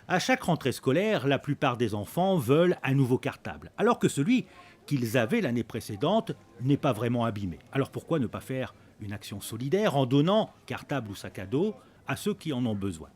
À chaque rentrée scolaire, la plupart des enfants veulent un nouveau cartable, alors que celui qu'ils avaient l'année précédente n'est pas vraiment abîmé. Alors pourquoi ne pas faire une action solidaire en donnant cartable ou sac à dos à ceux qui en ont besoin?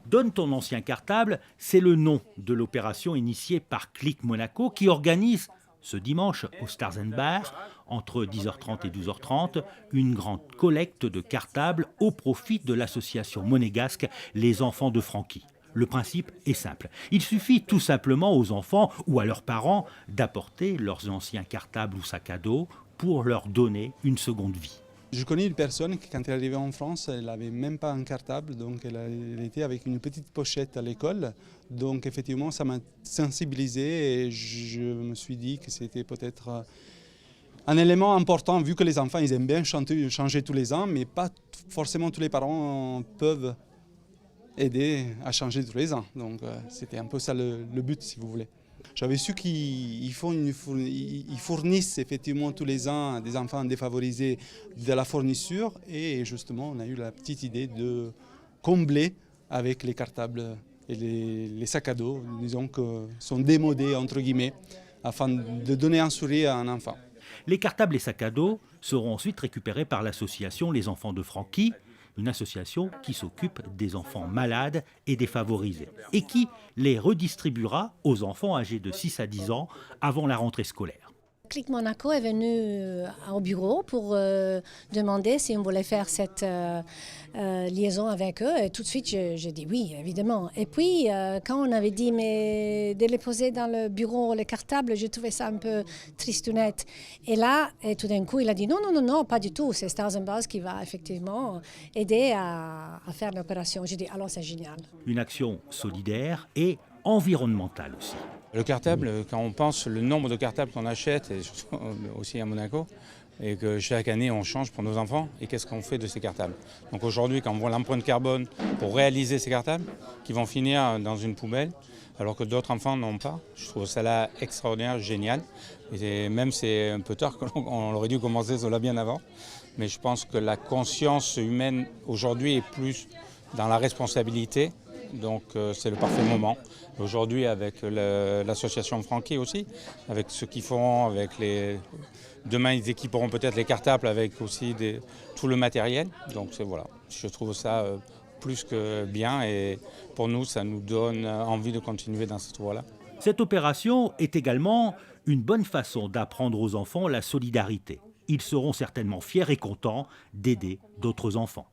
Donne ton ancien cartable, c'est le nom de l'opération initiée par Click Monaco qui organise ce dimanche au Stars and Bar, entre 10h30 et 12h30, une grande collecte de cartables au profit de l'association monégasque Les Enfants de Francky. Le principe est simple. Il suffit tout simplement aux enfants ou à leurs parents d'apporter leurs anciens cartables ou sacs à dos pour leur donner une seconde vie. Je connais une personne qui, quand elle est arrivée en France, elle n'avait même pas un cartable, donc elle était avec une petite pochette à l'école. Donc effectivement, ça m'a sensibilisé et je me suis dit que c'était peut-être un élément important, vu que les enfants ils aiment bien changer tous les ans, mais pas forcément tous les parents peuvent aider à changer tous les ans. Donc c'était un peu ça le but, si vous voulez. J'avais su qu'ils fournissent effectivement tous les ans à des enfants défavorisés de la fourniture et justement on a eu la petite idée de combler avec les cartables et les sacs à dos, disons que sont démodés entre guillemets, afin de donner un sourire à un enfant. Les cartables et sacs à dos seront ensuite récupérés par l'association Les Enfants de Francky, une association qui s'occupe des enfants malades et défavorisés, et qui les redistribuera aux enfants âgés de 6 à 10 ans avant la rentrée scolaire. Click Monaco est venu au bureau pour demander si on voulait faire cette liaison avec eux. Et tout de suite, j'ai dit oui, évidemment. Et puis, quand on avait dit mais de les poser dans le bureau, les cartables, j'ai trouvé ça un peu tristounette. Et là, tout d'un coup, il a dit non, pas du tout. C'est Stars and Bars qui va effectivement aider à faire l'opération. J'ai dit alors c'est génial. Une action solidaire et environnementale aussi. Le cartable, quand on pense le nombre de cartables qu'on achète, et surtout aussi à Monaco, et que chaque année on change pour nos enfants, et qu'est-ce qu'on fait de ces cartables? Donc aujourd'hui, quand on voit l'empreinte carbone pour réaliser ces cartables, qui vont finir dans une poubelle, alors que d'autres enfants n'ont pas, je trouve ça là extraordinaire, génial. Et même c'est un peu tard qu'on aurait dû commencer cela bien avant, mais je pense que la conscience humaine aujourd'hui est plus dans la responsabilité. Donc c'est le parfait moment. Aujourd'hui avec l'association Francky aussi, avec ce qu'ils font, avec demain ils équiperont peut-être les cartables avec aussi tout le matériel. Donc voilà, je trouve ça plus que bien et pour nous ça nous donne envie de continuer dans cette voie-là. Cette opération est également une bonne façon d'apprendre aux enfants la solidarité. Ils seront certainement fiers et contents d'aider d'autres enfants.